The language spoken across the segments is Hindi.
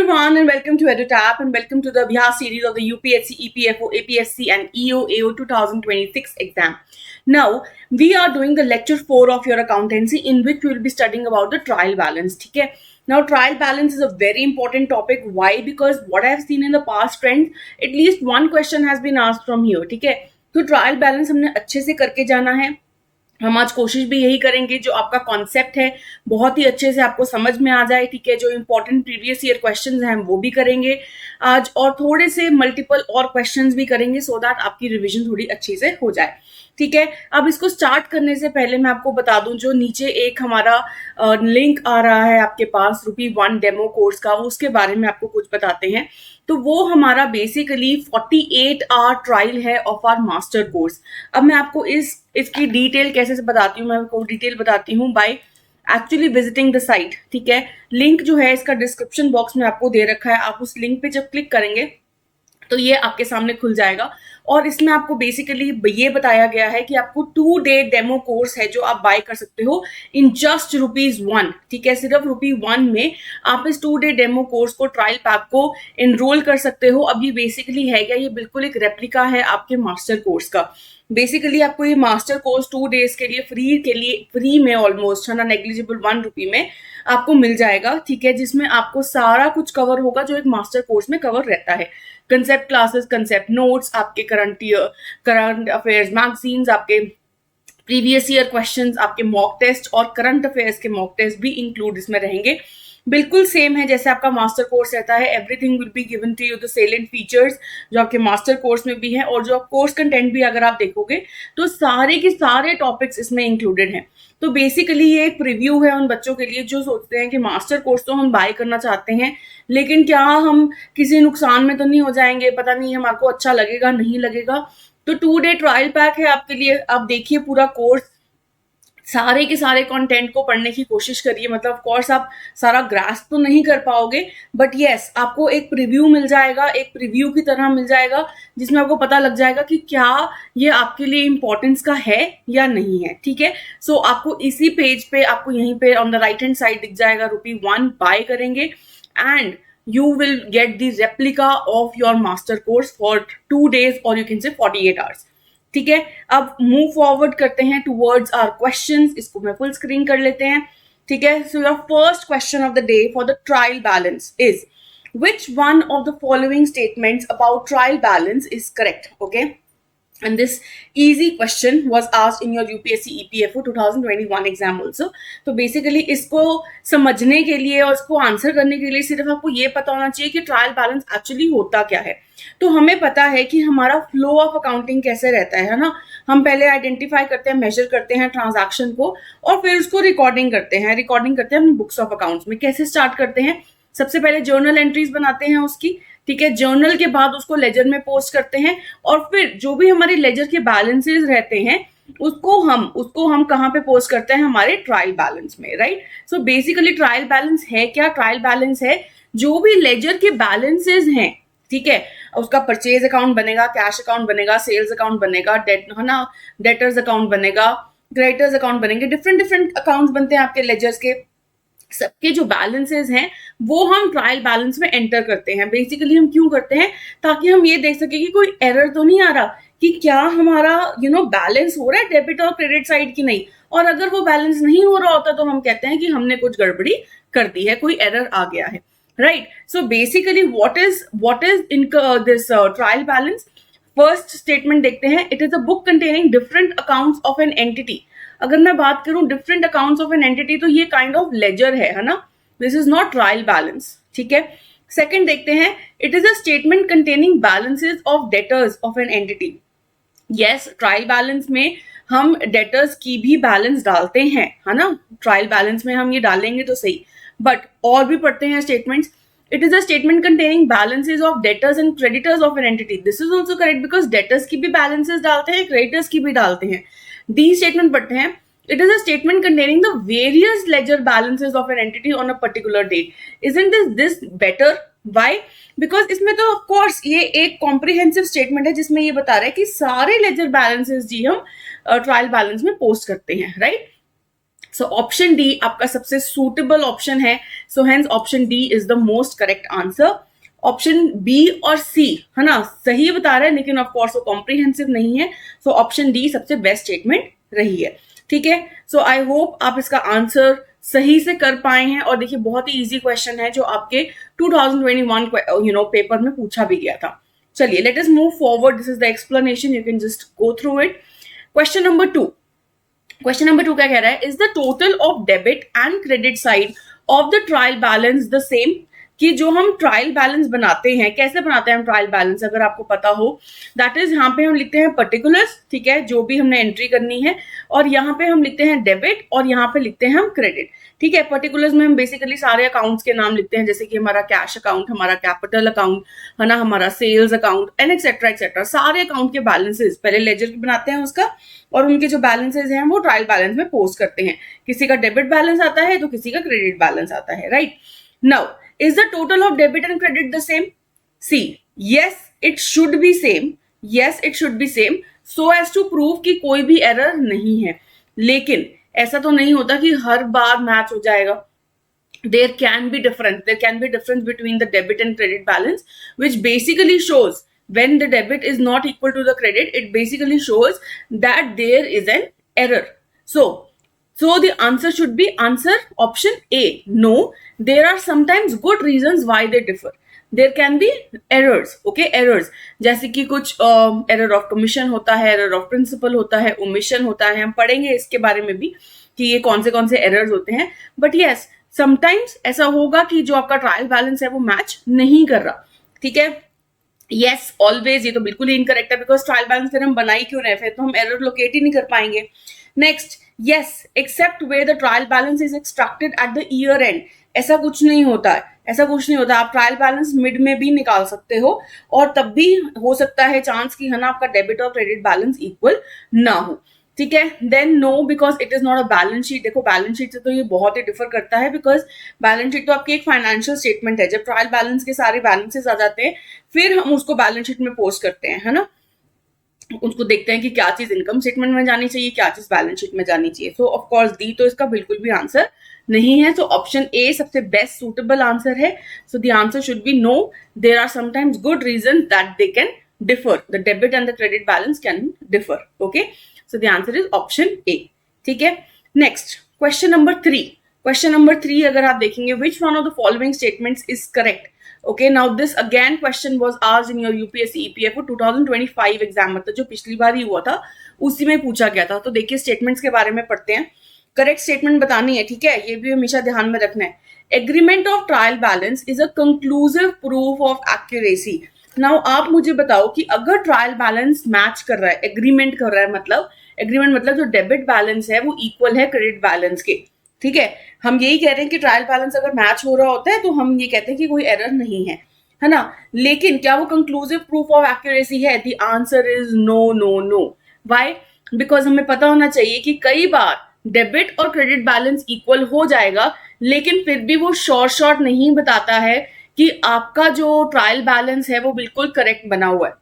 everyone and welcome to EduTap and welcome to the Abhyas series of the UPSC, EPFO, APSC and EO 2026 exam. Now, we are doing the lecture 4 of your accountancy in which we will be studying about the trial balance. Okay? Now, trial balance is a very important topic. Why? Because what I have seen in the past trends, at least one question has been asked from here. Okay? तो ट्रायल बैलेंस हमने अच्छे से करके जाना है. हम आज कोशिश भी यही करेंगे जो आपका कॉन्सेप्ट है बहुत ही अच्छे से आपको समझ में आ जाए. ठीक है, जो इंपॉर्टेंट प्रीवियस ईयर क्वेश्चंस हैं हम वो भी करेंगे आज और थोड़े से मल्टीपल और क्वेश्चंस भी करेंगे सो दैट आपकी रिवीजन थोड़ी अच्छी से हो जाए. ठीक है, अब इसको स्टार्ट करने से पहले मैं आपको बता दूं जो नीचे एक हमारा लिंक आ रहा है आपके पास ₹1 डेमो कोर्स का, वो उसके बारे में आपको कुछ बताते हैं. तो वो हमारा बेसिकली 48 आवर ट्रायल है ऑफ आवर मास्टर कोर्स. अब मैं आपको इसकी डिटेल कैसे से बताती हूँ, मैं आपको डिटेल बताती हूँ by actually visiting the site. ठीक है, लिंक जो है इसका डिस्क्रिप्शन बॉक्स में आपको दे रखा है. आप उस लिंक पे जब क्लिक करेंगे तो ये आपके सामने खुल जाएगा और इसमें आपको बेसिकली ये बताया गया है कि आपको 2 डे डेमो कोर्स है जो आप बाय कर सकते हो इन जस्ट ₹1. ठीक है, सिर्फ ₹1 में आप इस 2 डे डेमो कोर्स को, ट्रायल पैक को एनरोल कर सकते हो. अब ये बेसिकली है क्या, ये बिल्कुल एक रेप्लिका है आपके मास्टर कोर्स का. बेसिकली आपको ये मास्टर कोर्स 2 डेज के लिए फ्री में ऑलमोस्ट है ना, नेग्लिजिबल ₹1 में आपको मिल जाएगा. ठीक है, जिसमें आपको सारा कुछ कवर होगा जो एक मास्टर कोर्स में कवर रहता है. कंसेप्ट क्लासेस, कंसेप्ट नोट्स, आपके करंट अफेयर्स मैगजीन्स, आपके प्रीवियस ईयर क्वेश्चंस, आपके मॉक टेस्ट और करंट अफेयर्स के मॉक टेस्ट भी इंक्लूड इसमें रहेंगे. बिल्कुल सेम है जैसे आपका मास्टर कोर्स रहता है. Everything will be given to you, the salient features जो आपके मास्टर कोर्स में भी है और जो कोर्स कंटेंट भी अगर आप देखोगे तो सारे के सारे टॉपिक्स इसमें इंक्लूडेड हैं. तो बेसिकली ये एक प्रीव्यू है उन बच्चों के लिए जो सोचते हैं कि मास्टर कोर्स तो हम बाय करना चाहते हैं लेकिन क्या हम किसी नुकसान में तो नहीं हो जाएंगे, पता नहीं हमारे को अच्छा लगेगा नहीं लगेगा. तो 2 डे ट्रायल पैक है आपके लिए. आप देखिए पूरा कोर्स, सारे के सारे कंटेंट को पढ़ने की कोशिश करिए. मतलब ऑफ कोर्स आप सारा ग्रास्प तो नहीं कर पाओगे बट यस आपको एक प्रीव्यू मिल जाएगा, एक प्रीव्यू की तरह मिल जाएगा जिसमें आपको पता लग जाएगा कि क्या ये आपके लिए इंपॉर्टेंस का है या नहीं है. ठीक है, सो आपको इसी पेज पे आपको यहीं पे on the right hand side दिख जाएगा ₹1 बाय करेंगे and you will get the replica of your master course for 2 days or you can say 48 hours. ठीक है, अब मूव फॉरवर्ड करते हैं टूवर्ड्स आवर क्वेश्चंस. इसको मैं फुल स्क्रीन कर लेते हैं. ठीक है, so your first question of the day for the trial balance is which one of the following statements about trial balance is correct? Okay, and this easy question was asked in your UPSC EPFO 2021 exam also. तो बेसिकली इसको समझने के लिए और इसको आंसर करने के लिए सिर्फ आपको ये पता होना चाहिए कि ट्रायल बैलेंस एक्चुअली होता क्या है. तो हमें पता है कि हमारा फ्लो ऑफ अकाउंटिंग कैसे रहता है ना. हम पहले आइडेंटिफाई करते हैं, मेजर करते हैं ट्रांजैक्शन को और फिर उसको रिकॉर्डिंग करते हैं अपनी बुक्स ऑफ अकाउंट्स में. कैसे स्टार्ट करते हैं, सबसे पहले जर्नल एंट्रीज बनाते हैं उसकी. ठीक है, जर्नल के बाद उसको लेजर में पोस्ट करते हैं और फिर जो भी हमारे लेजर के बैलेंसेस रहते हैं उसको हम कहाँ पे पोस्ट करते हैं, हमारे ट्रायल बैलेंस में. Right, so basically trial balance है क्या, ट्रायल बैलेंस है जो भी लेजर के बैलेंसेस हैं. ठीक है, उसका परचेज अकाउंट बनेगा, कैश अकाउंट बनेगा, सेल्स अकाउंट बनेगा, डेटर्स अकाउंट बनेगा, क्रेडिटर्स अकाउंट बनेंगे. डिफरेंट अकाउंट्स बनते हैं आपके लेजर्स के. सबके जो बैलेंसेस हैं वो हम ट्रायल बैलेंस में एंटर करते हैं. बेसिकली हम क्यों करते हैं, ताकि हम ये देख सके कि कोई एरर तो नहीं आ रहा, कि क्या हमारा बैलेंस हो रहा है डेबिट और क्रेडिट साइड की नहीं. और अगर वो बैलेंस नहीं हो रहा होता तो हम कहते हैं कि हमने कुछ गड़बड़ी कर दी है, कोई एरर आ गया है. Right, so basically what is in this trial balance. First statement देखते हैं. It is a book containing different accounts of an entity. अगर मैं बात करूं different accounts of an entity तो ये काइंड ऑफ लेजर है ना. This is not trial balance. ठीक है, सेकंड देखते हैं. It is a statement containing balances of debtors of an entity. Yes, trial balance में हम डेटर्स की भी बैलेंस डालते हैं, है ना. ट्रायल बैलेंस में हम ये डालेंगे तो सही, बट और भी पढ़ते हैं statements. It is a statement containing balances of debtors and creditors of an entity. This is also correct because debtors की भी balances डालते हैं, creditors की भी डालते हैं. D statement पढ़ते हैं. It is a statement containing the various ledger balances of an entity on a particular date. Isn't this better? Why? Because इसमें तो of course ये एक comprehensive statement है जिसमें ये बता रहा है कि सारे ledger balances जी हम trial balance में post करते हैं, right? सो ऑप्शन डी आपका सबसे सुटेबल ऑप्शन है. So hence option D is the most correct answer. Option B और सी है ना सही बता रहे हैं, लेकिन ऑफ कोर्स वो कॉम्प्रिहेंसिव नहीं है. सो ऑप्शन डी सबसे बेस्ट स्टेटमेंट रही है. ठीक है, सो आई होप आप इसका आंसर सही से कर पाए हैं. और देखिए बहुत ही इजी क्वेश्चन है जो आपके 2021 पेपर में पूछा भी गया था. चलिए let us move forward. This is the explanation, you can just go through it. Question number 2. Question number 2 क्या कह रहा है? Is the total of debit and credit side of the trial balance the same. कि जो हम ट्रायल बैलेंस बनाते हैं, कैसे बनाते हैं हम ट्रायल बैलेंस, अगर आपको पता हो, दैट इज यहाँ पे हम लिखते हैं पर्टिकुलर्स, ठीक है, जो भी हमने एंट्री करनी है, और यहाँ पे हम लिखते हैं डेबिट और यहाँ पे लिखते हैं हम क्रेडिट. ठीक है, पर्टिकुलर्स में हम बेसिकली सारे अकाउंट्स के नाम लिखते हैं, जैसे कि हमारा कैश अकाउंट, हमारा कैपिटल अकाउंट है ना, हमारा sales account and etcetera etcetera. सारे अकाउंट के बैलेंसेस पहले लेजर बनाते हैं उसका, और उनके जो बैलेंसेस हैं वो ट्रायल बैलेंस में पोस्ट करते हैं. किसी का डेबिट बैलेंस आता है तो किसी का क्रेडिट बैलेंस आता है, right. Now is the total of debit and credit the same? See, yes it should be same. Yes it should be same so as to prove कि कोई भी error नहीं है. लेकिन ऐसा तो नहीं होता कि हर बार मैच हो जाएगा. There can be difference. There can be difference between the debit and credit balance, which basically shows when the debit is not equal to the credit, it basically shows that there is an error. So the answer should be answer option A. No, there are sometimes good reasons why they differ. There can be errors, okay, errors. जैसे कि कुछ error of commission होता है, error of principal होता है, omission होता है. हम पढ़ेंगे इसके बारे में भी कि ये कौन से errors होते हैं. But yes, sometimes ऐसा होगा कि जो आपका ट्रायल बैलेंस है वो मैच नहीं कर रहा. ठीक है, yes, always ये तो बिल्कुल ही इनकरेक्ट है, बिकॉज ट्रायल बैलेंस फिर हम बना ही क्यों रहे, फिर तो हम एरर लोकेट ही नहीं कर पाएंगे. Next, yes, except where the trial balance is extracted at the year end. ऐसा कुछ नहीं होता है, ऐसा कुछ नहीं होता. आप ट्रायल बैलेंस मिड में भी निकाल सकते हो और तब भी हो सकता है चांस कि है ना आपका डेबिट और क्रेडिट बैलेंस इक्वल ना हो. ठीक है, then no, because it is not a balance sheet. देखो बैलेंस शीट से तो ये बहुत ही डिफर करता है, बिकॉज बैलेंस शीट तो आपकी एक फाइनेंशियल स्टेटमेंट है. जब ट्रायल बैलेंस के सारे बैलेंसेस आ जाते हैं फिर हम उसको बैलेंस शीट में पोस्ट करते हैं, है ना. उसको देखते हैं कि क्या चीज इनकम स्टेटमेंट में जानी चाहिए, क्या चीज बैलेंस शीट में जानी चाहिए. सो ऑफ कोर्स डी तो इसका बिल्कुल भी आंसर नहीं है. सो ऑप्शन ए सबसे बेस्ट सूटेबल आंसर है. So the answer should be no. There are sometimes good reason that they can differ. The debit and the credit balance can differ. Okay, so the answer is option A. ठीक है, next question number 3. Question number 3 अगर आप देखेंगे, which one of the following statements is correct. Okay, now this again question was asked in your UPSC EPFO 2025 exam, मतलब जो पिछली बार ही हुआ था उसी में पूछा गया था. तो देखिए स्टेटमेंट्स के बारे में पढ़ते हैं. करेक्ट स्टेटमेंट बतानी है, ठीक है, ये भी हमेशा ध्यान में रखना है. Agreement of trial balance is a conclusive proof of accuracy. Now आप मुझे बताओ कि अगर ट्रायल बैलेंस मैच कर रहा है, एग्रीमेंट कर रहा है, मतलब एग्रीमेंट मतलब जो डेबिट बैलेंस है वो इक्वल है क्रेडिट बैलेंस के. ठीक है, हम यही कह रहे हैं कि ट्रायल बैलेंस अगर मैच हो रहा होता है तो हम ये कहते हैं कि कोई एरर नहीं है ना. लेकिन क्या वो कंक्लूसिव प्रूफ ऑफ एक्यूरेसी है? The answer is no no no. Why? Because हमें पता होना चाहिए कि कई बार डेबिट और क्रेडिट बैलेंस इक्वल हो जाएगा, लेकिन फिर भी वो शॉर्ट नहीं बताता है कि आपका जो ट्रायल बैलेंस है वो बिल्कुल करेक्ट बना हुआ है,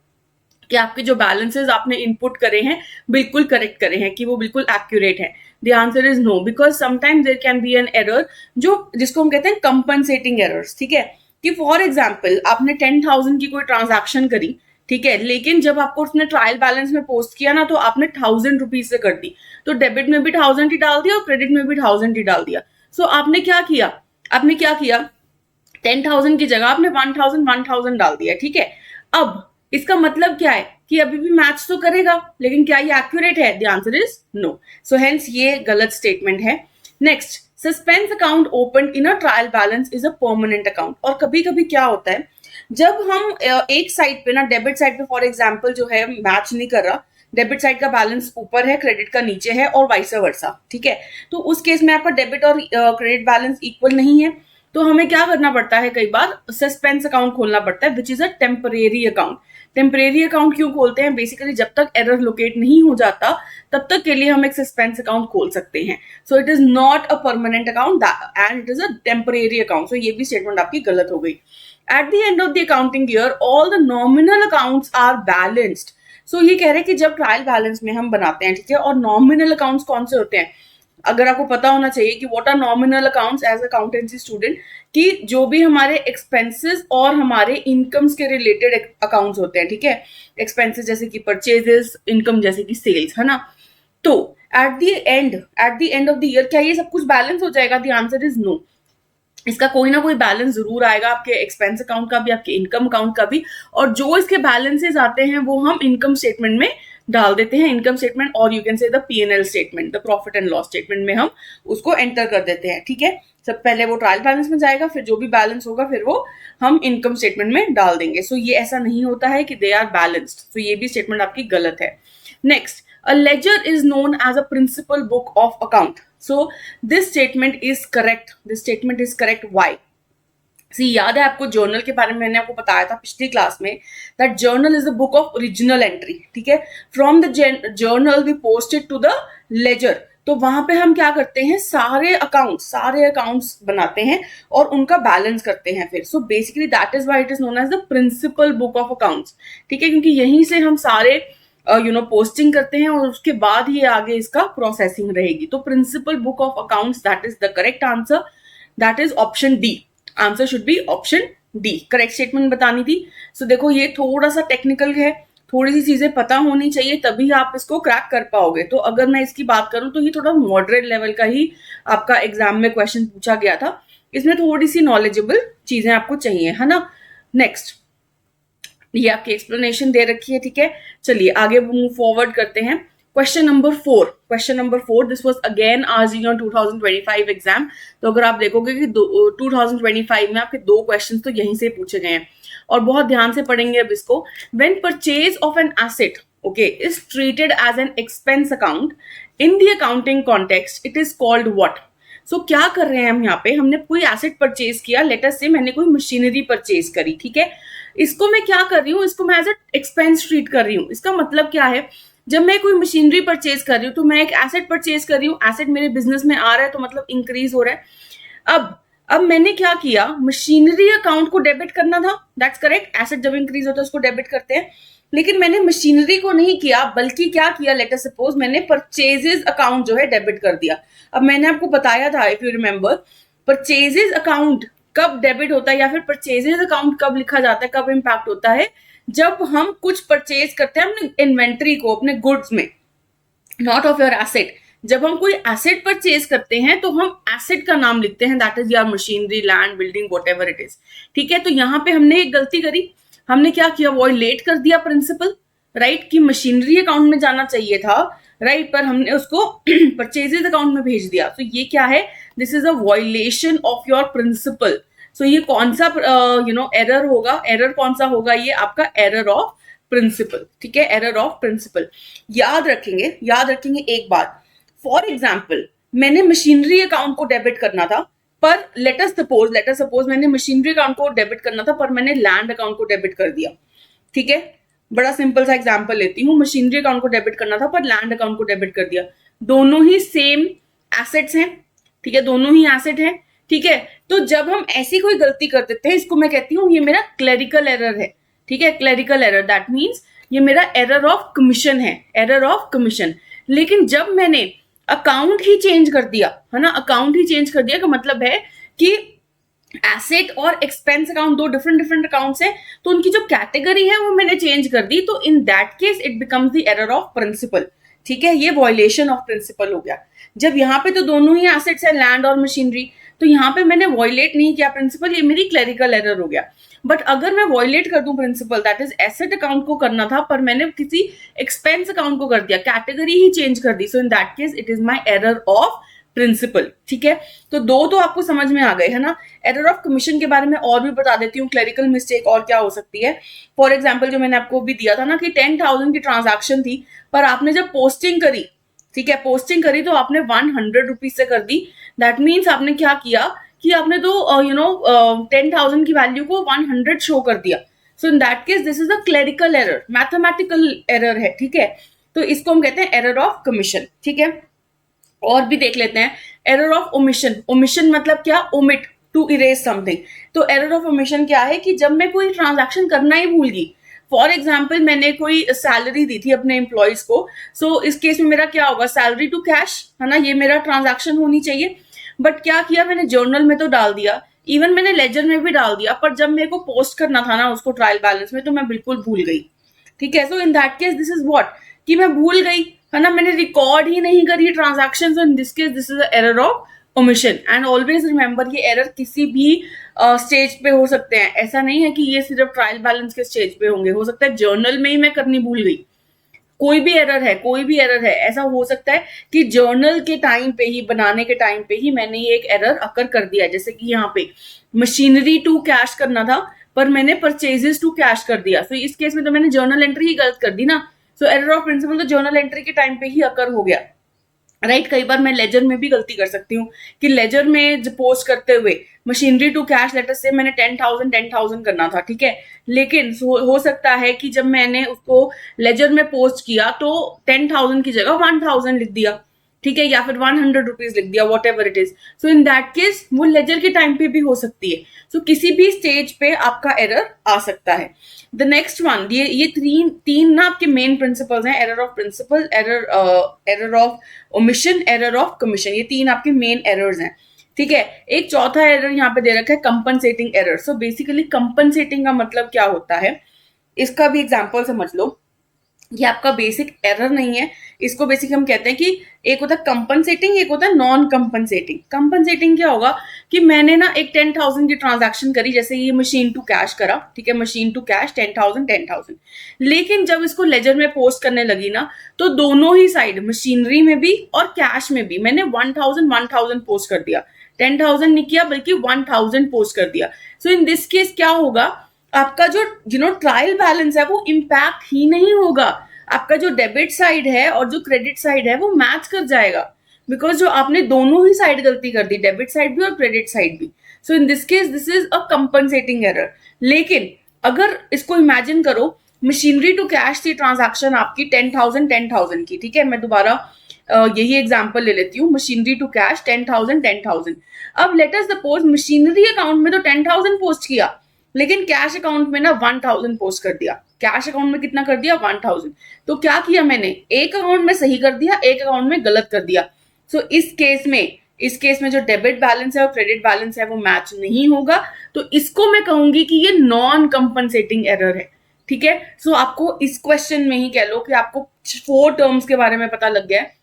कि आपके जो बैलेंसेस आपने इनपुट करे हैं बिल्कुल करेक्ट करे हैं, कि वो बिल्कुल एक्यूरेट है. The answer is no, because sometimes there can be an error जिसको हम कहते हैं compensating errors. ठीक है, कि फॉर एग्जाम्पल आपने 10,000 की कोई ट्रांजैक्शन करी, ठीक है, लेकिन जब आपको उसने ट्रायल बैलेंस में पोस्ट किया ना तो आपने 1,000 रुपीज से कर दी, तो डेबिट में भी 1,000 ही डाल दिया और क्रेडिट में भी 1,000 ही डाल दिया. सो आपने क्या किया 10,000 की जगह आपने 1,000 डाल दिया. ठीक है, अब इसका मतलब क्या है कि अभी भी मैच तो करेगा, लेकिन क्या ये एक्यूरेट है? The answer is no. So hence ये गलत स्टेटमेंट है. Next, suspense account open in a trial balance is a permanent account. और कभी कभी क्या होता है, जब हम एक साइड पे ना, डेबिट साइड पे फॉर एग्जाम्पल जो है मैच नहीं कर रहा, डेबिट साइड का बैलेंस ऊपर है, क्रेडिट का नीचे है और वाइस वर्सा. ठीक है, तो उस केस में आपका डेबिट और क्रेडिट बैलेंस इक्वल नहीं है, तो हमें क्या करना पड़ता है, कई बार सस्पेंस अकाउंट खोलना पड़ता है, which is a temporary account. Temporary account क्यों खोलते हैं? बेसिकली जब तक एरर लोकेट नहीं हो जाता तब तक के लिए हम एक सस्पेंस अकाउंट खोल सकते हैं. So it is not a permanent account and it is a temporary account. सो ये भी स्टेटमेंट आपकी गलत हो गई. At the end of the accounting year all the nominal accounts are balanced. So ये कह रहे हैं कि जब ट्रायल बैलेंस में हम बनाते हैं, ठीक है, और नॉमिनल अकाउंट्स कौन से होते हैं? अगर आपको पता होना चाहिए कि what are nominal accounts as accountancy student, कि जो भी हमारे एक्सपेंसेस और हमारे इनकम्स के रिलेटेड अकाउंट्स होते हैं, ठीक है, एक्सपेंसेस जैसे कि परचेजेस, इनकम जैसे कि सेल्स, है ना। तो at the end of the year क्या ये सब कुछ बैलेंस हो जाएगा? The answer is no. इसका कोई ना कोई बैलेंस जरूर आएगा, आपके एक्सपेंस अकाउंट का भी, आपके इनकम अकाउंट का भी, और जो इसके बैलेंसेस आते हैं वो हम इनकम स्टेटमेंट में डाल देते हैं, इनकम स्टेटमेंट, और you can say the P&L statement, the profit and loss statement में हम उसको एंटर कर देते हैं, ठीक है। सब पहले वो ट्रायल बैलेंस में जाएगा, फिर जो भी बैलेंस होगा फिर वो हम इनकम स्टेटमेंट में डाल देंगे। सो ये ऐसा नहीं होता है कि दे आर बैलेंस्ड, तो ये भी स्टेटमेंट आपकी गलत है। Next, a ledger is known as a principal book of account. So this statement is correct. This statement is correct. Why? See, याद है आपको जर्नल के बारे में मैंने आपको बताया था पिछली क्लास में, that journal is the book of original entry, ठीक है। From the journal we posted to the ledger. तो वहां पे हम क्या करते हैं, सारे अकाउंट्स बनाते हैं और उनका बैलेंस करते हैं फिर। So basically that is why it is known as the principal book of accounts, ठीक है, क्योंकि यहीं से हम सारे पोस्टिंग करते हैं और उसके बाद ही आगे इसका प्रोसेसिंग रहेगी। तो principal book of accounts, that is the correct answer, that is option D. Answer should be option D. Correct statement बतानी थी। सो देखो ये थोड़ा सा टेक्निकल है, थोड़ी सी चीजें पता होनी चाहिए तभी आप इसको क्रैक कर पाओगे। तो अगर मैं इसकी बात करूं तो ये थोड़ा मॉडरेट लेवल का ही आपका एग्जाम में क्वेश्चन पूछा गया था, इसमें थोड़ी सी नॉलेजेबल चीजें आपको चाहिए, है ना। नेक्स्ट, ये आपकी एक्सप्लेनेशन दे रखी है, ठीक है। चलिए आगे मूव फॉरवर्ड करते हैं। Question number 4, this was again RG on 2025 exam. तो अगर आप देखोगे कि 2025 में आपके 2 क्वेश्चन तो यहीं से पूछे गए हैं और बहुत ध्यान से पढ़ेंगे अब इसको। When purchase of an asset, okay, is treated as an expense account in the accounting context, it is called what. So क्या कर रहे हैं हम यहाँ पे, हमने कोई एसेट परचेज किया, लेट अस से मैंने कोई मशीनरी परचेज करी, ठीक है। इसको मैं क्या कर रही हूँ, इसको मैं एज ए एक्सपेंस ट्रीट कर रही हूँ। इसका मतलब क्या है, जब मैं कोई मशीनरी परचेज कर रही हूँ तो मैं एक एसेट परचेज कर रही हूँ, एसेट मेरे बिजनेस में आ रहा है तो मतलब इंक्रीज हो रहा है। अब मैंने क्या किया, मशीनरी अकाउंट को डेबिट करना था, दैट्स करेक्ट। एसेट जब इंक्रीज होता है उसको डेबिट करते हैं, लेकिन मैंने मशीनरी को नहीं किया, बल्कि क्या किया, लेट अस सपोज मैंने परचेजेस अकाउंट जो है डेबिट कर दिया। अब मैंने आपको बताया था, if you remember, purchases account कब डेबिट होता है या फिर परचेजेस अकाउंट कब लिखा जाता है, कब इंपैक्ट होता है, जब हम कुछ परचेज करते हैं अपने इन्वेंट्री को, अपने गुड्स में, नॉट ऑफ योर एसेट। जब हम कोई एसेट परचेज करते हैं तो हम एसेट का नाम लिखते हैं, that is your machinery, land, building, whatever it is, ठीक है। तो यहाँ पे हमने एक गलती करी, हमने क्या किया, वॉयलेट कर दिया प्रिंसिपल, राइट, कि मशीनरी अकाउंट में जाना चाहिए था, राइट, पर हमने उसको परचेजेस अकाउंट में भेज दिया। तो ये क्या है, this is a violation of your principle. So ये कौन सा एरर होगा, एरर कौन सा होगा, ये आपका एरर ऑफ प्रिंसिपल, ठीक है, एरर ऑफ प्रिंसिपल। याद रखेंगे एक बात, फॉर एग्जाम्पल मैंने मशीनरी अकाउंट को डेबिट करना था, पर लेट अस सपोज मैंने मशीनरी अकाउंट को डेबिट करना था पर मैंने लैंड अकाउंट को डेबिट कर दिया, ठीक है। बड़ा सिंपल सा एग्जांपल लेती हूँ, मशीनरी अकाउंट को डेबिट करना था पर लैंड अकाउंट को डेबिट कर दिया, दोनों ही सेम एसेट्स हैं, ठीक है, दोनों ही एसेट है, ठीक है। तो जब हम ऐसी कोई गलती कर देते हैं, इसको मैं कहती हूँ ये मेरा क्लेरिकल एरर है, ठीक है, क्लेरिकल एरर, दैट मीन्स ये मेरा एरर ऑफ कमीशन है, एरर ऑफ कमीशन। लेकिन जब मैंने अकाउंट ही चेंज कर दिया, है ना, अकाउंट ही चेंज कर दिया का मतलब है कि एसेट और एक्सपेंस अकाउंट दो डिफरेंट अकाउंट्स हैं, तो उनकी जो कैटेगरी है वो मैंने चेंज कर दी, तो in that case it becomes the error of principle, ठीक है, ये वॉयलेशन ऑफ प्रिंसिपल हो गया। जब यहाँ पे तो दोनों ही एसेट्स हैं, लैंड और मशीनरी, तो यहाँ पे मैंने वॉयलेट नहीं किया प्रिंसिपल, ये मेरी क्लेरिकल एरर हो गया। बट अगर मैं वॉयलेट कर दूं principle, that is asset account को करना था पर मैंने किसी एक्सपेंस अकाउंट को कर दिया, कैटेगरी ही चेंज कर दी, so in that case it is my error of principle, ठीक है। तो दो तो आपको समझ में आ गए, है ना। एरर ऑफ कमीशन के बारे में और भी बता देती हूँ, क्लेरिकल मिस्टेक और क्या हो सकती है। फॉर एग्जाम्पल जो मैंने आपको भी दिया था ना कि 10,000 की ट्रांजैक्शन थी, पर आपने जब पोस्टिंग करी, ठीक है, पोस्टिंग करी तो आपने 100 रुपीज से कर दी, दैट मीन्स आपने क्या किया कि आपने तो 10,000 की वैल्यू को 100 शो कर दिया, so in that case this is a clerical error, mathematical error है, ठीक है। तो इसको हम कहते हैं एरर ऑफ कमीशन, ठीक है। और भी देख लेते हैं, एरर ऑफ ओमिशन। ओमिशन मतलब क्या, ओमिट, टू इरेज समथिंग। तो एरर ऑफ ओमिशन क्या है कि जब मैं कोई ट्रांजैक्शन करना ही भूल गई, फॉर एग्जाम्पल मैंने कोई सैलरी दी थी अपने एम्प्लॉयज को, सो इस केस में मेरा क्या होगा, सैलरी टू कैश, है ना, ये मेरा ट्रांजैक्शन होनी चाहिए। बट क्या किया मैंने, जर्नल में तो डाल दिया, इवन मैंने लेजर में भी डाल दिया, पर जब मेरे को पोस्ट करना था ना उसको ट्रायल बैलेंस में, तो मैं बिल्कुल भूल गई। ठीक है, so in that case this is what, कि मैं भूल गई, है ना, मैंने रिकॉर्ड ही नहीं करी transaction. So in this case this is error of omission. And always remember, ये एरर किसी भी स्टेज पे हो सकते हैं, ऐसा नहीं है कि ये सिर्फ ट्रायल बैलेंस के स्टेज पे होंगे, हो सकता है जर्नल में ही मैं करनी भूल गई। कोई भी एरर है, कोई भी एरर है, ऐसा हो सकता है कि जर्नल के टाइम पे ही, बनाने के टाइम पे ही मैंने ये एक एरर अकर कर दिया। जैसे कि यहाँ पे मशीनरी टू कैश करना था, पर मैंने परचेजेस टू कैश कर दिया। तो इस केस में तो मैंने जर्नल एंट्री ही गलत कर दी ना। सो एरर ऑफ प्रिंसिपल तो जर्नल एंट्री के टाइम पे ही अकर हो गया, राइट। कई बार मैं लेजर में भी गलती कर सकती हूँ कि लेजर में पोस्ट करते हुए मशीनरी टू कैश लेटर से मैंने 10,000 करना था, ठीक है, लेकिन हो सकता है कि जब मैंने उसको लेजर में पोस्ट किया तो 10,000 की जगह 1,000 लिख दिया, ठीक है, या फिर 100 रुपीज लिख दिया, what ever it is. So in that case वो लेजर के टाइम पे भी हो सकती है। सो किसी भी स्टेज पे आपका एरर आ सकता है। द नेक्स्ट वन, ये तीन ना आपके मेन प्रिंसिपल्स हैं, error of principle, error of omission, error of commission, ये तीन आपके मेन एरर्स हैं, ठीक है। एक चौथा एरर यहाँ पे दे रखा है, compensating error. So basically compensating का मतलब क्या होता है, इसका भी एग्जांपल समझ लो। ये आपका बेसिक एरर नहीं है, इसको बेसिक हम कहते हैं कि एक होता है कंपनसेटिंग, एक होता है नॉन कंपनसेटिंग। कंपनसेटिंग क्या होगा कि मैंने ना एक 10,000 की ट्रांजैक्शन करी, जैसे ये मशीन टू कैश करा, ठीक है, मशीन टू कैश 10,000, लेकिन जब इसको लेजर में पोस्ट करने लगी ना, तो दोनों ही साइड, मशीनरी में भी और कैश में भी, मैंने 1,000 पोस्ट कर दिया, 10,000 नहीं किया बल्कि 1,000 पोस्ट कर दिया। सो इन दिस केस क्या होगा, आपका जो ट्रायल बैलेंस है वो इम्पैक्ट ही नहीं होगा, आपका जो डेबिट साइड है और जो क्रेडिट साइड है वो मैच कर जाएगा, बिकॉज जो आपने दोनों ही साइड गलती कर दी, डेबिट साइड भी और क्रेडिट साइड भी। So in this case this is a compensating error. लेकिन अगर इसको इमेजिन करो, मशीनरी टू कैश थी ट्रांजैक्शन आपकी 10,000 की, ठीक है, मैं दोबारा यही एग्जांपल ले लेती हूँ, मशीनरी टू कैश 10,000। अब let us suppose machinery account में तो 10,000 पोस्ट किया, लेकिन कैश अकाउंट में ना 1,000 पोस्ट कर दिया। कैश अकाउंट में कितना कर दिया, 1,000। तो क्या किया मैंने, एक अकाउंट में सही कर दिया, एक अकाउंट में गलत कर दिया। सो इस केस में जो डेबिट बैलेंस है और क्रेडिट बैलेंस है वो मैच नहीं होगा, तो इसको मैं कहूंगी कि ये नॉन कंपनसेटिंग एरर है, ठीक है। सो आपको इस क्वेश्चन में ही कह लो कि आपको 4 टर्म्स के बारे में पता लग गया है।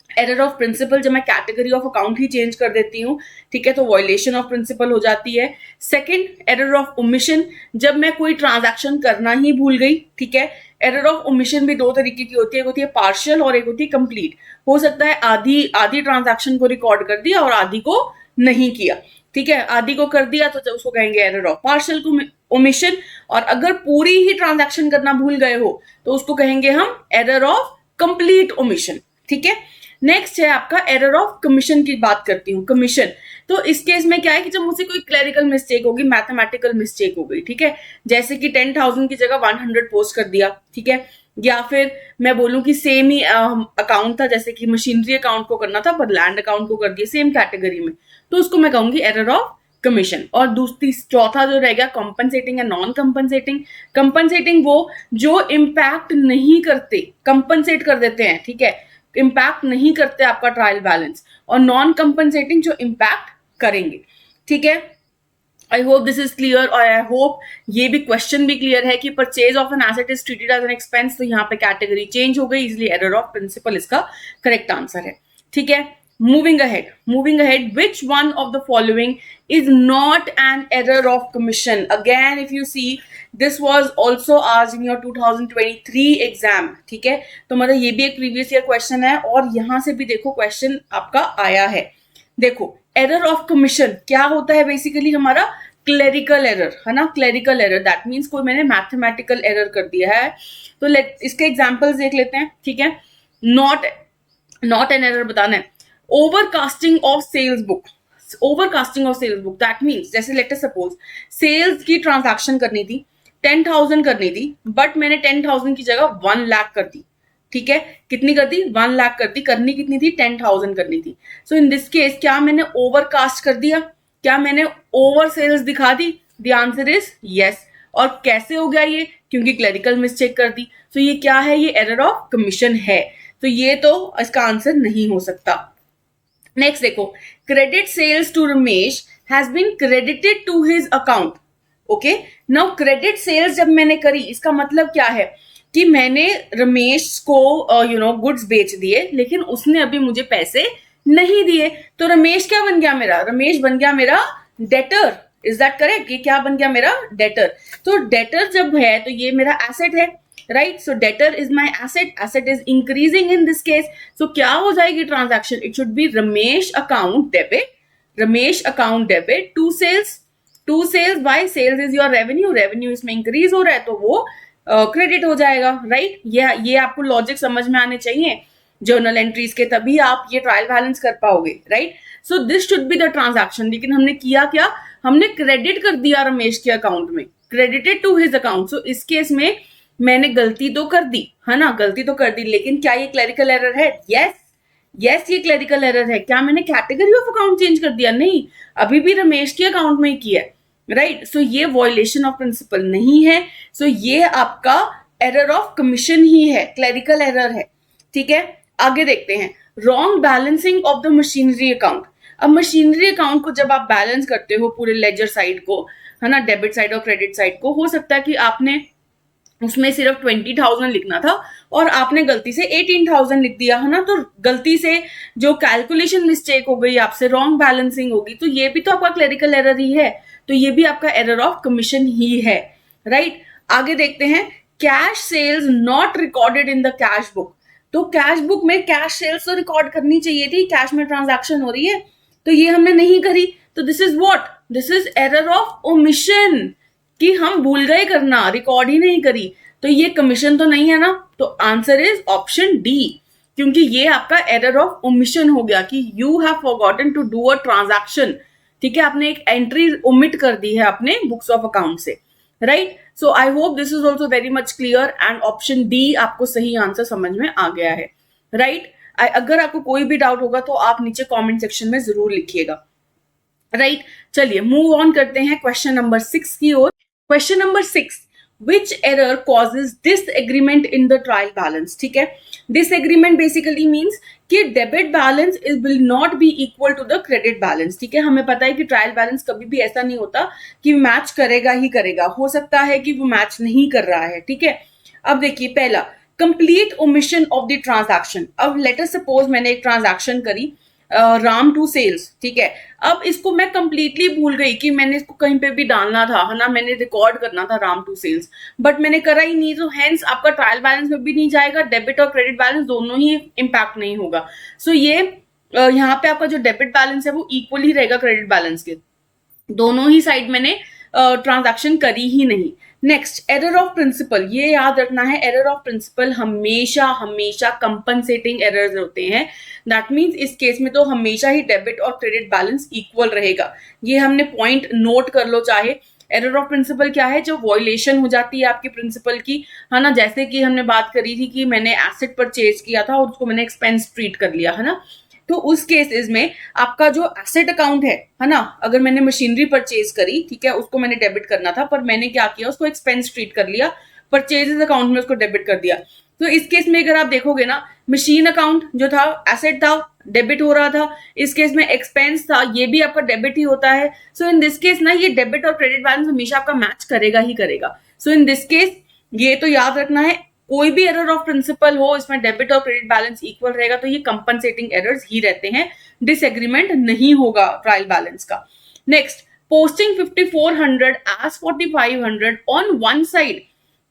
एरर ऑफ प्रिंसिपल, जब मैं category of account he change कर देती हूँ, ठीक है, तो वॉयलेशन ऑफ प्रिंसिपल हो जाती है। सेकंड, एरर ऑफ ओमिशन, जब मैं कोई ट्रांजैक्शन करना ही भूल गई, ठीक है। एरर ऑफ ओमिशन भी दो तरीके की होती है, एक होती है पार्शियल और एक होती है कंप्लीट। हो सकता है आधी ट्रांजैक्शन को रिकॉर्ड कर दिया और आधी को नहीं किया, ठीक है, आधी को कर दिया तो उसको कहेंगे एरर ऑफ पार्शियल ओमिशन, और अगर पूरी ही ट्रांजैक्शन करना भूल गए हो तो उसको कहेंगे हम एरर ऑफ कंप्लीट ओमिशन, ठीक है। नेक्स्ट है आपका एरर ऑफ कमीशन की बात करती हूँ, कमीशन। तो इस केस में क्या है कि जब मुझसे कोई क्लरिकल मिस्टेक होगी, मैथमेटिकल मिस्टेक हो गई, ठीक है, जैसे कि 10,000 की जगह 100 पोस्ट कर दिया, ठीक है, या फिर मैं बोलूं कि सेम ही अकाउंट था, जैसे कि मशीनरी अकाउंट को करना था पर लैंड अकाउंट को कर दिया सेम कैटेगरी में, तो उसको मैं कहूंगी एरर ऑफ कमीशन। और दूसरी चौथा जो रह गया कंपनसेटिंग या नॉन कंपनसेटिंग। कंपनसेटिंग वो जो इम्पैक्ट नहीं करते, कंपनसेट कर देते हैं, ठीक है, इम्पैक्ट नहीं करते आपका ट्रायल बैलेंस, और नॉन कंपनसेटिंग जो इम्पैक्ट करेंगे, ठीक है। I hope this is clear, और आई होप ये भी क्वेश्चन भी क्लियर है कि purchase of an asset is treated as an expense, तो यहाँ पे कैटेगरी चेंज हो गई, इसलिए एरर ऑफ प्रिंसिपल इसका करेक्ट आंसर है, ठीक है। moving ahead, which one of the following is not an error of commission? Again, if you see, this was also asked in your 2023 exam, ठीक है, तो मतलब ये भी एक प्रीवियस ईयर क्वेश्चन है, और यहां से भी देखो क्वेश्चन आपका आया है। देखो एरर ऑफ कमीशन क्या होता है, बेसिकली हमारा क्लेरिकल एरर, है ना, क्लेरिकल एरर, दैट मीन्स कोई मैंने मैथमेटिकल एरर कर दिया है। तो इसके एग्जाम्पल्स देख लेते हैं, ठीक है। नॉट एन एरर बताना है। Overcasting of sales book, that means जैसे लेट अस सपोज सेल्स की ट्रांजैक्शन करनी थी, 10,000 करनी थी, बट मैंने 10,000 की जगह 1 लाख कर दी, ठीक है, कितनी कर दी, 1 लाख कर दी, करनी कितनी थी, 10,000 करनी थी। सो इन दिस केस क्या मैंने ओवरकास्ट कर दिया, क्या मैंने ओवर सेल्स दिखा दी, द आंसर इज यस। और कैसे हो गया ये? क्योंकि क्लरिकल मिस्टेक कर दी। तो ये क्या है? ये एरर ऑफ कमीशन है। तो ये तो इसका आंसर नहीं हो सकता। नेक्स्ट देखो, credit sales to Ramesh has been credited to his account. Okay, now credit sales जब मैंने करी, इसका मतलब क्या है कि मैंने रमेश को गुड्स बेच दिए, लेकिन उसने अभी मुझे पैसे नहीं दिए। तो रमेश क्या बन गया मेरा? रमेश बन गया मेरा डेटर। Is that correct? ये क्या बन गया मेरा? डेटर। तो डेटर जब है तो ये मेरा एसेट है, right? So debtor is my asset, asset is increasing in this case. So क्या हो जाएगी transaction? It should be Ramesh account debit, Ramesh account debit to sales, to sales by sales is your revenue, revenue इसमें इंक्रीज हो रहा है तो वो क्रेडिट हो जाएगा, राइट? ये आपको लॉजिक समझ में आने चाहिए जर्नल एंट्रीज के, तभी आप ये ट्रायल बैलेंस कर पाओगे, right? So this should be the transaction. लेकिन हमने किया क्या? हमने क्रेडिट कर दिया रमेश के अकाउंट में, क्रेडिटेड टू हिज अकाउंट। सो इस केस में मैंने गलती तो कर दी है ना, गलती तो कर दी, लेकिन क्या ये क्लरिकल एरर है? यस, यस ये क्लरिकल एरर है। क्या मैंने कैटेगरी ऑफ अकाउंट चेंज कर दिया? नहीं, अभी भी रमेश के अकाउंट में ही किया है, राइट? सो ये वॉयलेशन ऑफ प्रिंसिपल नहीं है। सो ये आपका एरर ऑफ कमीशन ही है, क्लरिकल एरर है, ठीक है? आगे देखते हैं, wrong balancing of the machinery account. अब मशीनरी अकाउंट को जब आप बैलेंस करते हो पूरे लेजर साइड को, है ना, डेबिट साइड और क्रेडिट साइड को, हो सकता है कि आपने उसमें सिर्फ 20,000 लिखना था और आपने गलती से 18,000 लिख दिया, है ना? तो गलती से जो कैलकुलेशन मिस्टेक हो गई, आपसे रॉन्ग बैलेंसिंग होगी, तो ये भी तो आपका क्लरिकल एरर ही है। तो ये भी आपका एरर ऑफ कमीशन ही है, राइट? आगे देखते हैं, cash sales not recorded in the cash book. तो कैश बुक में कैश सेल्स तो रिकॉर्ड करनी चाहिए थी, कैश में ट्रांजैक्शन हो रही है, तो ये हमने नहीं करी। तो this is what? This is error of omission, कि हम भूल गए करना, रिकॉर्ड ही नहीं करी। तो ये कमीशन तो नहीं है ना, तो आंसर इज ऑप्शन डी, क्योंकि ये आपका एरर ऑफ ओमिशन हो गया कि you have forgotten to do a transaction, ठीक है? आपने एक एंट्री ओमिट कर दी है अपने बुक्स ऑफ अकाउंट से, right? So I hope this is also very much clear and option D आपको सही आंसर समझ में आ गया है, राइट? अगर आपको कोई भी डाउट होगा तो आप नीचे कॉमेंट सेक्शन में जरूर लिखिएगा, राइट? चलिए मूव ऑन करते हैं क्वेश्चन नंबर 6 की ओर। Question number 6, which error causes disagreement in the trial balance? ठीक है, disagreement basically means कि debit balance will not be equal to the credit balance, ठीक है? हमें पता है कि ट्रायल बैलेंस कभी भी ऐसा नहीं होता कि मैच करेगा ही करेगा, हो सकता है कि वो मैच नहीं कर रहा है, ठीक है? अब देखिए, पहला, complete omission of the transaction. अब लेट अस सपोज मैंने एक ट्रांजैक्शन करी राम टू सेल्स, ठीक है? अब इसको मैं कंप्लीटली भूल गई कि मैंने इसको कहीं पे भी डालना था, है ना, मैंने रिकॉर्ड करना था राम टू सेल्स, बट मैंने करा ही नहीं। तो हेंस आपका ट्रायल बैलेंस में भी नहीं जाएगा, डेबिट और क्रेडिट बैलेंस दोनों ही इम्पैक्ट नहीं होगा। सो ये यहाँ पे आपका जो डेबिट बैलेंस है वो इक्वल ही रहेगा क्रेडिट बैलेंस के, दोनों ही साइड मैंने ट्रांजैक्शन करी ही नहीं। नेक्स्ट, एरर ऑफ प्रिंसिपल, ये याद रखना है, एरर ऑफ प्रिंसिपल हमेशा हमेशा कंपनसेटिंग एरर्स होते हैं। दैट मीन्स इस केस में तो हमेशा ही डेबिट और क्रेडिट बैलेंस इक्वल रहेगा, ये हमने पॉइंट नोट कर लो चाहे। एरर ऑफ प्रिंसिपल क्या है? जो वॉयलेशन हो जाती है आपकी प्रिंसिपल की, है ना, जैसे कि हमने बात करी थी कि मैंने एसेट परचेज किया था और उसको मैंने एक्सपेंस ट्रीट कर लिया, है ना, तो उस केसेस में आपका जो एसेट अकाउंट है ना, अगर मैंने मशीनरी परचेज करी, ठीक है, उसको मैंने डेबिट करना था, पर मैंने क्या किया, उसको एक्सपेंस ट्रीट कर लिया, परचेजेस अकाउंट में उसको डेबिट कर दिया। तो इस केस में अगर आप देखोगे ना, मशीन अकाउंट जो था, एसेट था, डेबिट हो रहा था, इस केस में एक्सपेंस था, ये भी आपका डेबिट ही होता है। सो इन दिस केस ना, ये डेबिट और क्रेडिट बैलेंस हमेशा आपका मैच करेगा ही करेगा। सो इन दिस केस ये तो याद रखना है, कोई भी एरर ऑफ प्रिंसिपल हो, इसमें डेबिट और क्रेडिट बैलेंस इक्वल रहेगा, तो ये कंपनसेटिंग एरर्स ही रहते हैं, डिसएग्रीमेंट नहीं होगा ट्रायल बैलेंस का। Next, posting 5400 as 4500 on one side.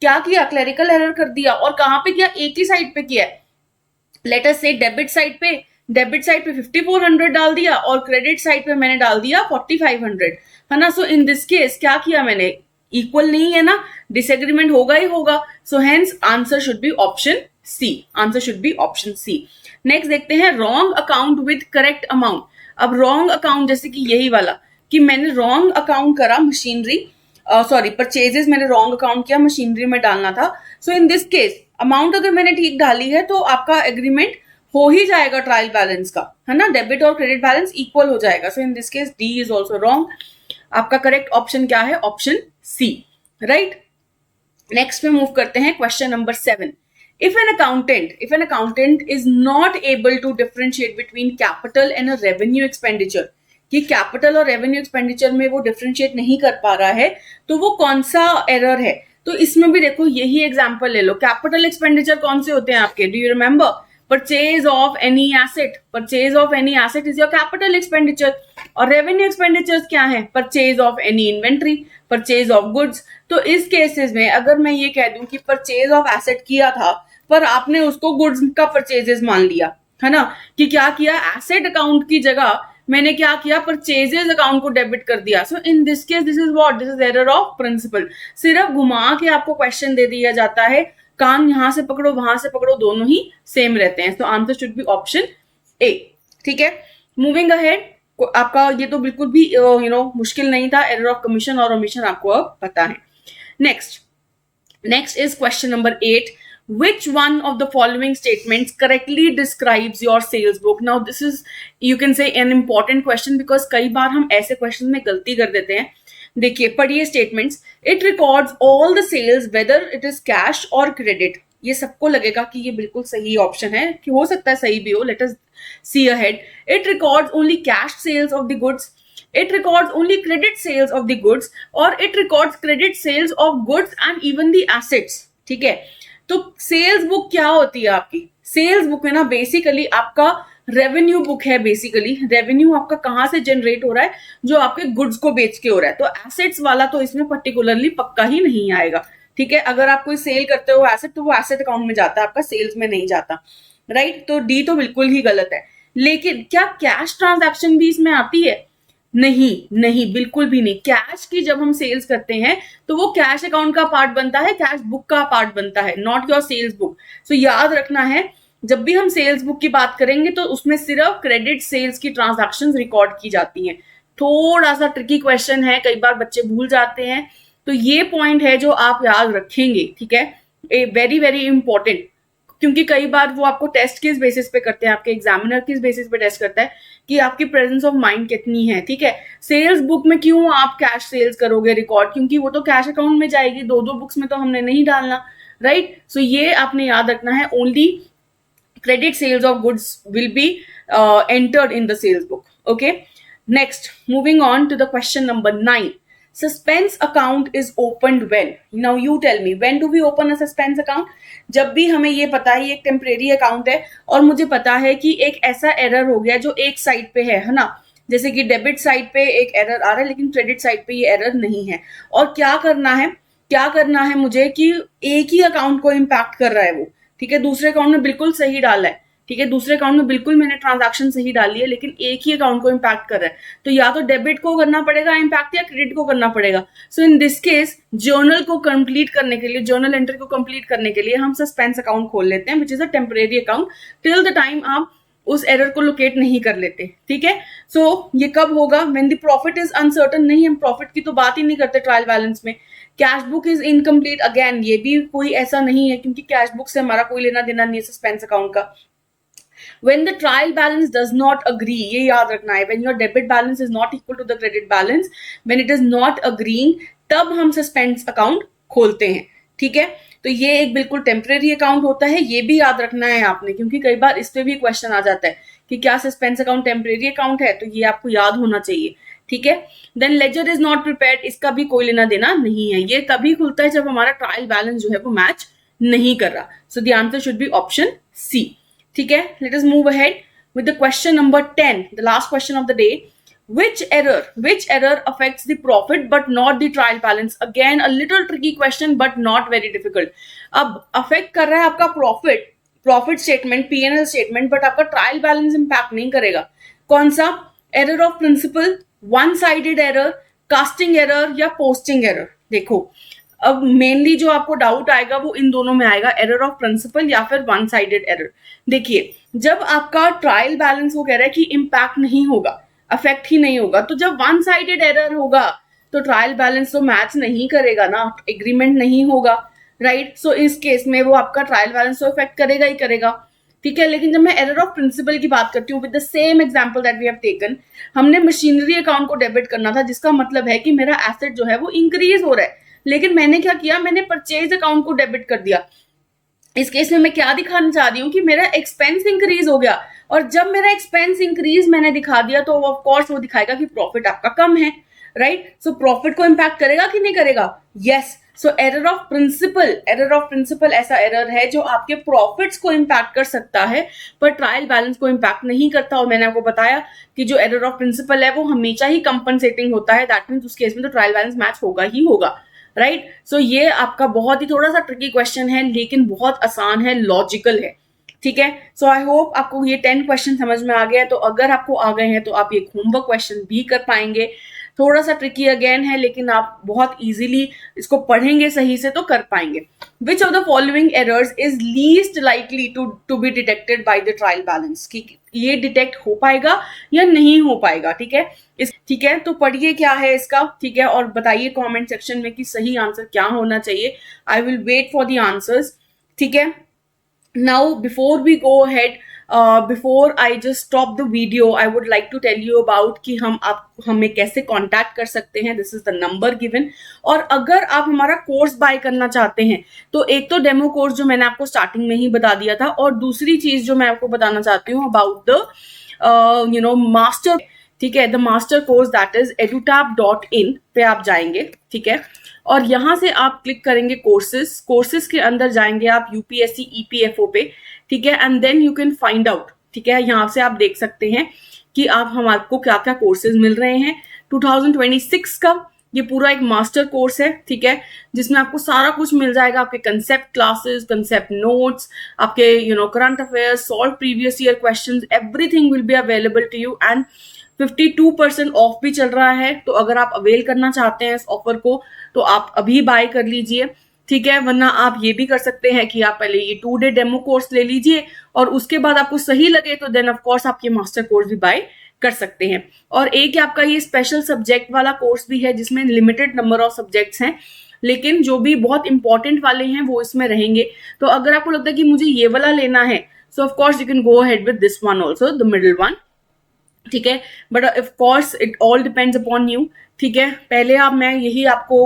क्या किया? क्लरिकल एरर कर दिया, और कहां पे किया? एक ही साइड पे किया। लेट अस से डेबिट साइड पे 5400 डाल दिया और क्रेडिट साइड पे मैंने डाल दिया 4500, है ना। सो इन दिस केस क्या किया मैंने? इक्वल नहीं है ना, डिसएग्रीमेंट होगा ही होगा। So hence answer should be option C, answer should be option C. Next देखते हैं, wrong account with correct amount. अब रॉन्ग अकाउंट जैसे कि यही वाला, कि मैंने रॉन्ग अकाउंट करा मशीनरी, परचेजेस मैंने रॉन्ग अकाउंट किया, मशीनरी में डालना था। So in this case amount अगर मैंने ठीक डाली है तो आपका एग्रीमेंट हो ही जाएगा ट्रायल बैलेंस का, है ना, डेबिट और क्रेडिट बैलेंस इक्वल हो जाएगा। So in this case D is also wrong. आपका करेक्ट ऑप्शन क्या है? Option C. राइट। नेक्स्ट में मूव करते हैं question number 7। If an accountant is not able to differentiate between capital and a revenue expenditure, कि कैपिटल और रेवेन्यू एक्सपेंडिचर में वो डिफरेंशिएट नहीं कर पा रहा है, तो वो कौन सा एरर है? तो इसमें भी देखो यही एग्जांपल ले लो। कैपिटल एक्सपेंडिचर कौन से होते हैं आपके? Do you remember? Purchase of any asset, purchase of any asset is your capital expenditure. और रेवेन्यू एक्सपेंडिचर्स क्या है? Purchase of any inventory, purchase of goods. तो इस केसेस में अगर मैं ये कह दूं कि परचेज ऑफ एसेट किया था पर आपने उसको गुड्स का परचेजेस मान लिया, है ना, कि क्या किया, एसेट अकाउंट की जगह मैंने क्या किया, परचेजेस अकाउंट को डेबिट कर दिया। So in this case this is what, this is error of principle. सिर्फ घुमा के आपको क्वेश्चन दे दिया जाता है, कान यहां से पकड़ो वहां से पकड़ो, दोनों ही सेम रहते हैं। तो answer should be option A. ठीक है, मूविंग अहेड। आपका ये तो बिल्कुल भी मुश्किल नहीं था। एरर ऑफ कमीशन और ओमिशन आपको अब पता है। Next is question number 8। Which one of the following statements correctly describes your sales book? Now this is, you can say, an important question because कई बार हम ऐसे क्वेश्चन में गलती कर देते हैं। देखिए पढ़िए statements. It records all the sales whether it is cash और क्रेडिट। ये सबको लगेगा कि ये बिल्कुल सही ऑप्शन है, कि हो सकता है सही भी हो। Let us see ahead. It records only cash sales of the goods, it records only credit sales of the goods, or it records credit sales of goods and even the assets। ठीक है, तो सेल्स बुक क्या होती है आपकी? सेल्स बुक है ना बेसिकली आपका रेवेन्यू बुक है। बेसिकली रेवेन्यू आपका कहां से जनरेट हो रहा है? जो आपके गुड्स को बेच के हो रहा है। तो एसेट्स वाला तो इसमें पर्टिकुलरली पक्का ही नहीं आएगा। ठीक है, अगर आप कोई सेल करते हो एसेट तो वो एसेट अकाउंट में जाता है, आपका सेल्स में नहीं जाता। राइट, तो डी तो बिल्कुल ही गलत है। लेकिन क्या कैश ट्रांजैक्शन भी इसमें आती है? नहीं, बिल्कुल भी नहीं। कैश की जब हम सेल्स करते हैं तो वो कैश अकाउंट का पार्ट बनता है, कैश बुक का पार्ट बनता है, नॉट योर सेल्स बुक। सो याद रखना है, जब भी हम सेल्स बुक की बात करेंगे तो उसमें सिर्फ क्रेडिट सेल्स की ट्रांजैक्शंस रिकॉर्ड की जाती हैं। थोड़ा सा ट्रिकी क्वेश्चन है, कई बार बच्चे भूल जाते हैं, तो ये पॉइंट है जो आप याद रखेंगे। ठीक है, ए वेरी वेरी इंपॉर्टेंट, क्योंकि कई बार वो आपको टेस्ट किस बेसिस पे करते हैं, आपके एग्जामिनर किस बेसिस पे टेस्ट करता है कि आपकी प्रेजेंस ऑफ माइंड कितनी है। ठीक है, सेल्स बुक में क्यों आप कैश सेल्स करोगे रिकॉर्ड? क्योंकि वो तो कैश अकाउंट में जाएगी, दो बुक्स में तो हमने नहीं डालना। राइट, सो ये आपने याद रखना है। Only credit sales of goods will be entered in the sales book. Okay, next moving on to the question number 9। Suspense account is opened when? Now you tell me, when do we open a suspense account? जब भी हमें ये पता है एक टेम्परेरी अकाउंट है और मुझे पता है कि एक ऐसा एरर हो गया जो एक साइड पे है ना, जैसे कि डेबिट साइड पे एक एरर आ रहा है लेकिन क्रेडिट साइड पे ये एरर नहीं है। और क्या करना है मुझे कि एक ही अकाउंट को इम्पैक्ट कर रहा है वो। ठीक है, दूसरे अकाउंट में बिल्कुल सही डाला है। ठीक है, दूसरे अकाउंट में बिल्कुल मैंने ट्रांजैक्शन सही डाली है, लेकिन एक ही अकाउंट को इम्पैक्ट कर रहा है। तो या तो डेबिट को करना पड़ेगा इम्पैक्ट या क्रेडिट को करना पड़ेगा। सो इन दिस केस जर्नल को कंप्लीट करने के लिए, जर्नल एंट्री को कंप्लीट करने के लिए हम सस्पेंस अकाउंट खोल लेते हैं, which is a temporary account till the time आप उस एरर को लोकेट नहीं कर लेते। ठीक है, सो ये कब होगा? When the profit is uncertain. नहीं, हम प्रॉफिट की तो बात ही नहीं करते ट्रायल बैलेंस में। Cash book is incomplete, again ये भी कोई ऐसा नहीं है, क्योंकि कैश बुक से हमारा कोई लेना देना नहीं है सस्पेंस अकाउंट का। When the trial balance does not agree, ये याद रखना है, when your debit balance is not equal to the credit balance, when it is not agreeing, तब हम सस्पेंस अकाउंट खोलते हैं। ठीक है, तो ये एक बिल्कुल टेम्परेरी अकाउंट होता है, ये भी याद रखना है आपने, क्योंकि कई बार इस पे भी क्वेश्चन आ जाता है कि क्या सस्पेंस अकाउंट टेम्परेरी अकाउंट है, तो ये आपको याद होना चाहिए। ठीक है, then ledger is not prepared, इसका भी कोई लेना देना नहीं है। ये तभी खुलता है जब हमारा ट्रायल बैलेंस जो है वो मैच नहीं कर रहा। So the answer should be option C. ठीक है, let us move ahead with the question number 10, the last question of the day. Which error affects the profit but not the trial balance? Again a little tricky question but not very difficult. अब affect कर रहा है आपका profit statement, P&L statement, but आपका trial balance impact नहीं करेगा। कौन सा? error of principle, one sided error, casting error या posting error। देखो अब मेनली जो आपको डाउट आएगा वो इन दोनों में आएगा, एरर ऑफ प्रिंसिपल या फिर वन साइडेड एरर। देखिए जब आपका ट्रायल बैलेंस वो कह रहा है कि इम्पैक्ट नहीं होगा, अफेक्ट ही नहीं होगा, तो जब वन साइडेड एरर होगा तो ट्रायल बैलेंस तो मैच नहीं करेगा ना, एग्रीमेंट नहीं होगा। राइट, सो इस केस में वो आपका ट्रायल बैलेंस तो इफेक्ट करेगा ही करेगा। ठीक है, लेकिन जब मैं एरर ऑफ प्रिंसिपल की बात करती हूँ, with the same example that we have taken, हमने मशीनरी अकाउंट को डेबिट करना था, जिसका मतलब है कि मेरा एसेट जो है वो इंक्रीज हो रहा है, लेकिन मैंने क्या किया, मैंने परचेज अकाउंट को डेबिट कर दिया। इस केस में मैं क्या दिखाना चाह रही हूँ कि मेरा एक्सपेंस इंक्रीज हो गया, और जब मेरा एक्सपेंस इंक्रीज मैंने दिखा दिया तो ऑफ कोर्स वो दिखाएगा कि प्रॉफिट आपका कम है, राइट। सो प्रॉफिट को इम्पैक्ट करेगा कि नहीं करेगा? Yes. So error of principle ऐसा एरर है जो आपके प्रॉफिट्स को इम्पैक्ट कर सकता है पर ट्रायल बैलेंस को इम्पैक्ट नहीं करता। और मैंने आपको बताया कि जो एरर ऑफ प्रिंसिपल है वो हमेशा ही कंपनसेटिंग होता है, दैट मीन्स उस केस में तो ट्रायल बैलेंस मैच होगा ही होगा, राइट। सो ये आपका बहुत ही थोड़ा सा ट्रिकी क्वेश्चन है लेकिन बहुत आसान है, लॉजिकल है, ठीक है। सो आई होप आपको ये 10 क्वेश्चन समझ में आ गया है। तो अगर आपको आ गए हैं तो आप ये होमवर्क क्वेश्चन भी कर पाएंगे। थोड़ा सा ट्रिकी अगेन है लेकिन आप बहुत इजीली इसको पढ़ेंगे सही से तो कर पाएंगे। Which of the following errors is least likely to be detected by the trial balance, कि ये डिटेक्ट हो पाएगा या नहीं हो पाएगा, ठीक है। ठीक है, तो पढ़िए क्या है इसका, ठीक है, और बताइए कमेंट सेक्शन में कि सही आंसर क्या होना चाहिए। I will wait for the answers, ठीक है। Now, before we go ahead, before I just stop the video, I would like to tell you about कि हमें कैसे कांटेक्ट कर सकते हैं। This is the number given. और अगर आप हमारा कोर्स बाय करना चाहते हैं तो एक तो डेमो कोर्स जो मैंने आपको स्टार्टिंग में ही बता दिया था, और दूसरी चीज जो मैं आपको बताना चाहती हूँ अबाउट द मास्टर, ठीक है, the master course that is edutab.in पे आप जाएंगे, ठीक है, और यहां से आप क्लिक करेंगे कोर्सेज के अंदर जाएंगे आप यूपीएससी ईपीएफओ पे, ठीक है, and then you can find out, ठीक है। यहाँ से आप देख सकते हैं कि आप हमारे को क्या क्या कोर्सेज मिल रहे हैं 2026 का। ये पूरा एक मास्टर कोर्स है, ठीक है, जिसमें आपको सारा कुछ मिल जाएगा, आपके कंसेप्ट क्लासेस, कंसेप्ट नोट्स, आपके current affairs, solve previous year questions, everything will be available to you. And 52% of भी चल रहा है, तो अगर आप अवेल करना चाहते हैं इस ऑफर को तो आप अभी बाय कर लीजिए, ठीक है। वरना आप ये भी कर सकते हैं कि आप पहले ये 2 डे डेमो कोर्स ले लीजिए और उसके बाद आपको सही लगे तो देन ऑफ कोर्स आप ये मास्टर कोर्स भी बाय कर सकते हैं। और एक आपका ये स्पेशल सब्जेक्ट वाला कोर्स भी है जिसमें लिमिटेड नंबर ऑफ सब्जेक्ट्स हैं, लेकिन जो भी बहुत इंपॉर्टेंट वाले हैं वो इसमें रहेंगे। तो अगर आपको लगता है कि मुझे ये वाला लेना है, सो of course you can go ahead with this one also, the middle one, ठीक है। But of course it all depends upon you, ठीक है। पहले मैं यही आपको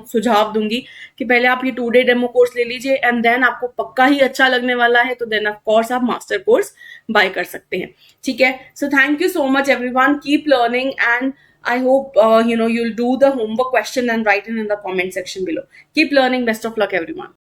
सुझाव दूंगी कि पहले आप ये 2 डे डेमो कोर्स ले लीजिए एंड देन आपको पक्का ही अच्छा लगने वाला है तो देन ऑफ कोर्स आप मास्टर कोर्स बाय कर सकते हैं, ठीक है। So thank you so much everyone, keep learning and I hope you'll do the homework question and write it in the comment section below. Keep learning. Best of luck everyone.